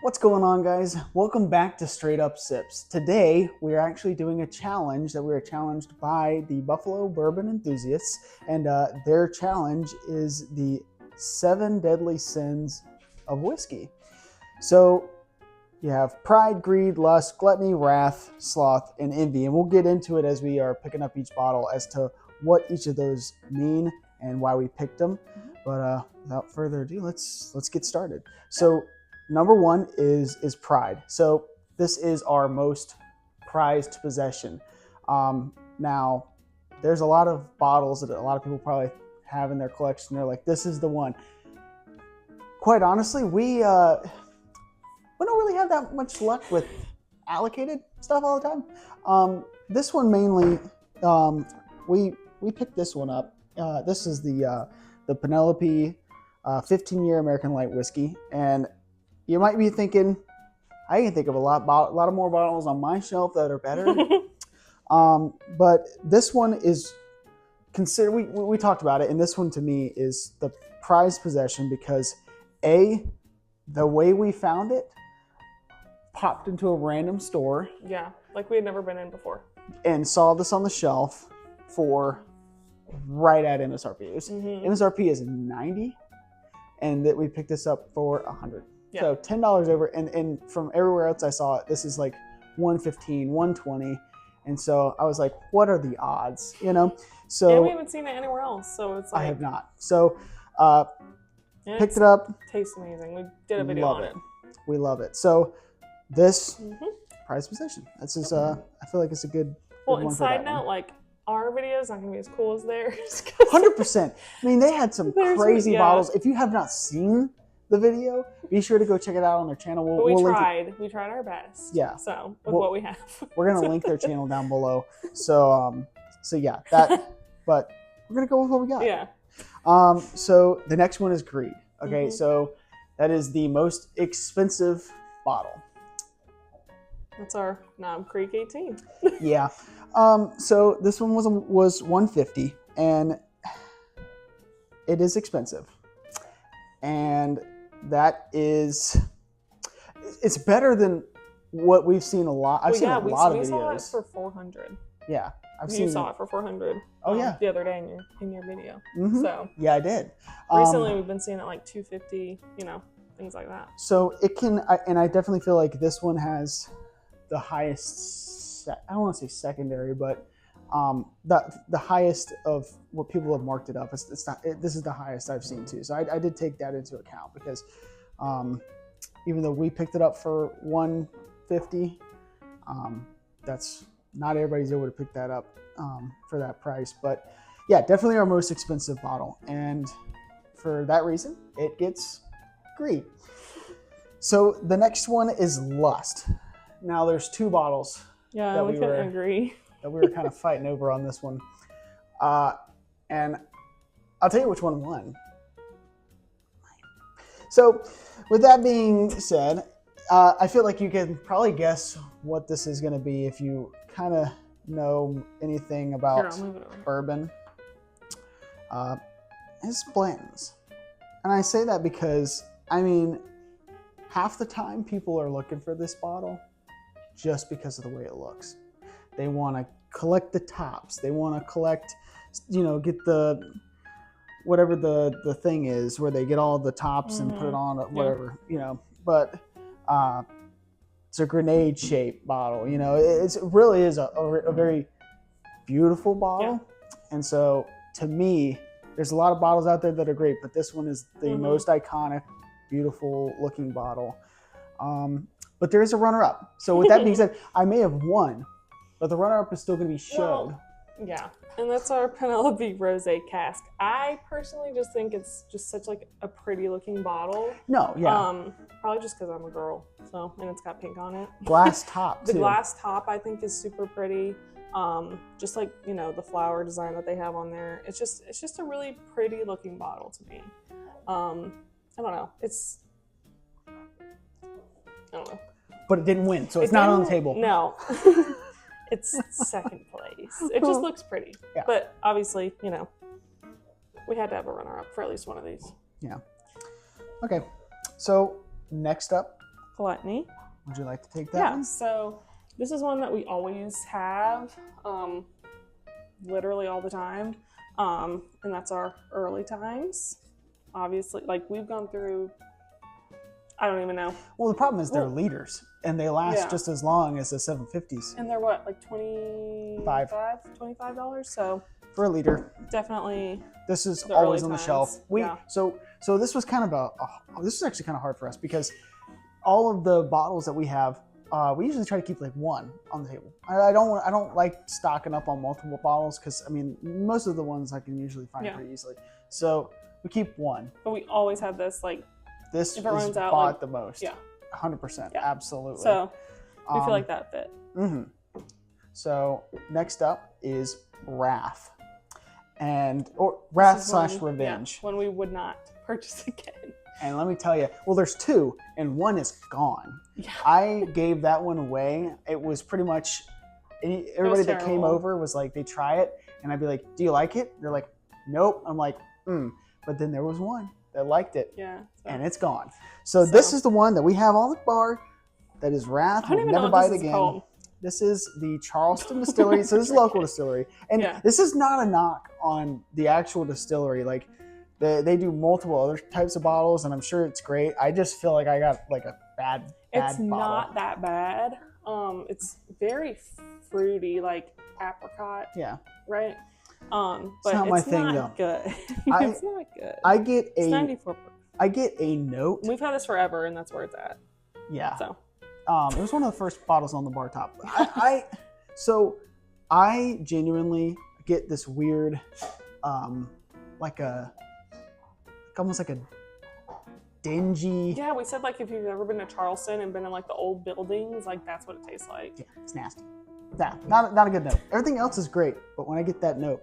What's going on, guys? Welcome back to Straight Up Sips. Today, we are actually doing a challenge that we are challenged by the Buffalo Bourbon Enthusiasts, and their challenge is the 7 Deadly Sins of whiskey. So, you have pride, greed, lust, gluttony, wrath, sloth, and envy, and we'll get into it as we are picking up each bottle as to what each of those mean and why we picked them. But without further ado, let's get started. So, number one is pride. So this is our most prized possession. Now, there's a lot of bottles that a lot of people probably have in their collection. They're like, this is the one. Quite honestly, we don't really have that much luck with allocated stuff all the time. This one mainly, we picked this one up. This is the Penelope 15-year American light whiskey, and you might be thinking, I can think of a lot of more bottles on my shelf that are better. But this one is considered, we talked about it, and this one to me is the prized possession because the way we found it, popped into a random store. Yeah, like we had never been in before. And saw this on the shelf for right at MSRP. MSRP is 90, and that we picked this up for 100. Yeah. So $10 over, and from everywhere else I saw it, this is like 115, 120, and so I was like, what are the odds, you know? So and we haven't seen it anywhere else, so it's like I have not. So picked it up. Tastes amazing. We did a video on it. We love it. So this prized possession. This is I feel like it's a good. Well, and side note, like our video's not gonna be as cool as theirs. 100%. I mean, they had some crazy bottles. If you have not seen the video, be sure to go check it out on their channel. We tried our best. Yeah. So with what we have, we're gonna link their channel down below. So yeah, that. But we're gonna go with what we got. Yeah. So the next one is greed. Okay, so that is the most expensive bottle. That's our Knob Creek 18. Yeah. So this one was $150, and it is expensive. And that is, it's better than what we've seen a lot. I've seen a lot of videos. We saw it for 400. Yeah, you saw it for 400. Oh yeah, the other day in your video. So yeah, I did. Recently, we've been seeing it like 250. You know, things like that. So it can, and I definitely feel like this one has the highest. I don't want to say secondary, but the highest of what people have marked it up. It's not. This is the highest I've seen too. So I did take that into account because even though we picked it up for $150, that's not everybody's able to pick that up for that price. But yeah, definitely our most expensive bottle, and for that reason, it gets greed. So the next one is lust. Now there's 2 bottles. Yeah, we couldn't agree. That we were kind of fighting over on this one. And I'll tell you which one won. So with that being said, I feel like you can probably guess what this is going to be if you kind of know anything about bourbon. It's Blanton's. And I say that because, I mean, half the time people are looking for this bottle just because of the way it looks. They want to collect the tops. They want to collect, get the, whatever the thing is where they get all the tops and put it on whatever, but it's a grenade shaped bottle, it really is a very beautiful bottle. Yeah. And so to me, there's a lot of bottles out there that are great, but this one is the most iconic, beautiful looking bottle. But there is a runner up. So with that being said, I may have won, but the runner-up is still going to be showed. Well, yeah, and that's our Penelope Rosé cask. I personally just think it's just such like a pretty looking bottle. No, yeah. Probably just because I'm a girl, so, and it's got pink on it. Glass top, The glass top I think is super pretty. Just like, the flower design that they have on there. It's just a really pretty looking bottle to me. I don't know. I don't know. But it didn't win, so it's not on the table. No. It's second place. It just looks pretty. Yeah. But obviously, we had to have a runner-up for at least one of these. Yeah. Okay. So next up Gluttony. Would you like to take that Yeah, one? so this is one that we always have, literally all the time, and that's our early times. Obviously, like we've gone through, I don't even know. Well, the problem is they're liters, and they last just as long as the 750s. And they're what, like $25? So for a liter. Definitely. This is the always early on the times. shelf. So this was kind of this is actually kind of hard for us because all of the bottles that we have, we usually try to keep like one on the table. I don't like stocking up on multiple bottles because I mean most of the ones I can usually find pretty easily. So we keep one. But we always have this like. This if it runs is out, bought like, the most. Yeah. 100%. Yeah. Absolutely. So we feel like that fit. Mm-hmm. So next up is Wrath, or Wrath/Revenge. When we would not purchase again. And let me tell you, well, there's two, and one is gone. Yeah. I gave that one away. It was pretty much everybody that came over was like, they try it, and I'd be like, "Do you like it?" They're like, "Nope." I'm like, But then there was one that liked it. Yeah. And it's gone. So this is the one that we have on the bar. That is Wrath. I don't even never know buy what it this is again. called. This is the Charleston Distillery. So this is a local distillery. And this is not a knock on the actual distillery. Like they do multiple other types of bottles, and I'm sure it's great. I just feel like I got like a bad It's bottle. not that bad. It's very fruity, like apricot. Yeah. Right? But it's not my thing, not good. It's not good. I get It's 94 proof. I get a note. We've had this forever, and that's where it's at. Yeah. So. It was one of the first bottles on the bar top. So I genuinely get this weird, almost like a dingy. Yeah, we said like if you've ever been to Charleston and been in like the old buildings, like that's what it tastes like. Yeah, it's nasty. Nah, not a good note. Everything else is great, but when I get that note,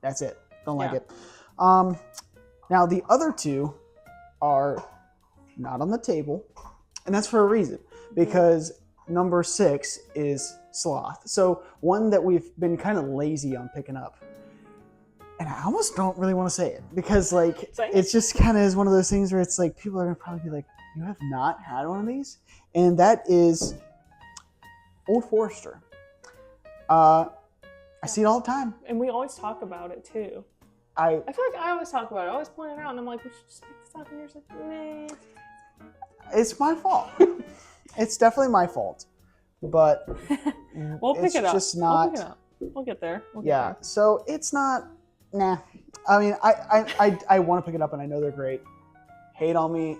that's it. Don't like it. Now the other two are not on the table, and that's for a reason, because number 6 is Sloth. So one that we've been kind of lazy on picking up. And I almost don't really want to say it because like it's just kind of is one of those things where it's like people are gonna probably be like, "You have not had one of these?" And that is Old Forester. I see it all the time. And we always talk about it too. I feel like I always talk about it. I always point it out, and I'm like, we should just pick this up. And you're just like, nah. It's my fault. It's definitely my fault. But we'll pick it up. Just not. We'll pick it up. We'll get there. So it's not. Nah. I mean, I want to pick it up, and I know they're great. Hate on me.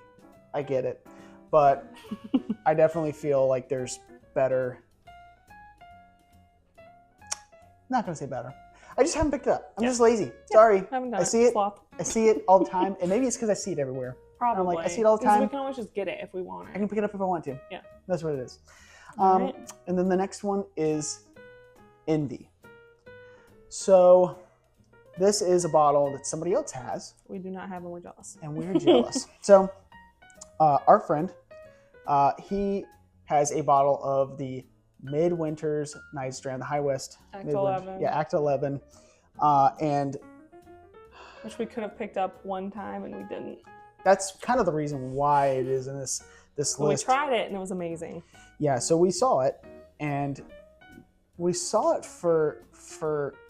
I get it. But I definitely feel like there's better. Not gonna say better. I just haven't picked it up. I'm just lazy. Sorry. Haven't done I see it. Sloth. I see it all the time, and maybe it's because I see it everywhere. Probably. I'm like, I see it all the time. We can always just get it if we want it. I can pick it up if I want to. Yeah. That's what it is. Right. And then the next one is Envy. So this is a bottle that somebody else has. We do not have, and we're jealous. And we're jealous. So our friend, he has a bottle of the Midwinter's Night Strand, the High West. Act 11. Yeah, Act 11. And which we could have picked up one time and we didn't. That's kind of the reason why it is in this list. We tried it and it was amazing. Yeah, so we saw it, and we saw it for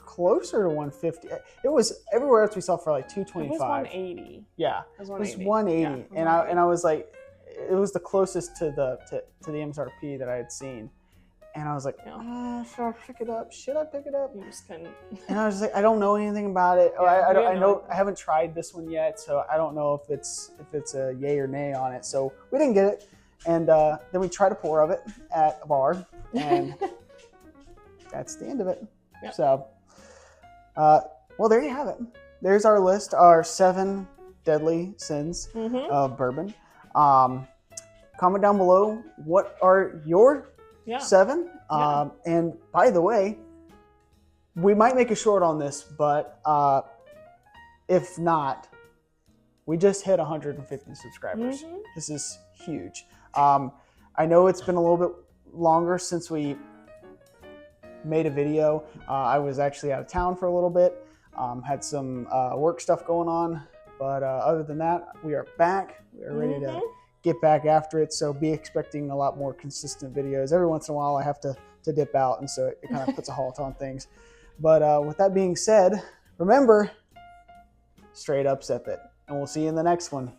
closer to 150. It was everywhere else we saw for like 225. It was 180. Yeah, it was 180. Yeah, it was and I was like, it was the closest to the MSRP that I had seen. And I was like, should I pick it up? Should I pick it up? You just couldn't. And I was just like, I don't know anything about it. I haven't tried this one yet, so I don't know if it's a yay or nay on it. So we didn't get it. And then we tried a pour of it at a bar, and that's the end of it. Yep. So, well, there you have it. There's our list, our 7 deadly sins of bourbon. Comment down below, what are your 7? And by the way, we might make a short on this, but if not, we just hit 150 subscribers. This is huge. I know it's been a little bit longer since we made a video. I was actually out of town for a little bit, had some work stuff going on, but other than that, we are back. We are ready to get back after it. So be expecting a lot more consistent videos. Every once in a while I have to dip out, and so it kind of puts a halt on things. But with that being said, remember, straight up sip it. And we'll see you in the next one.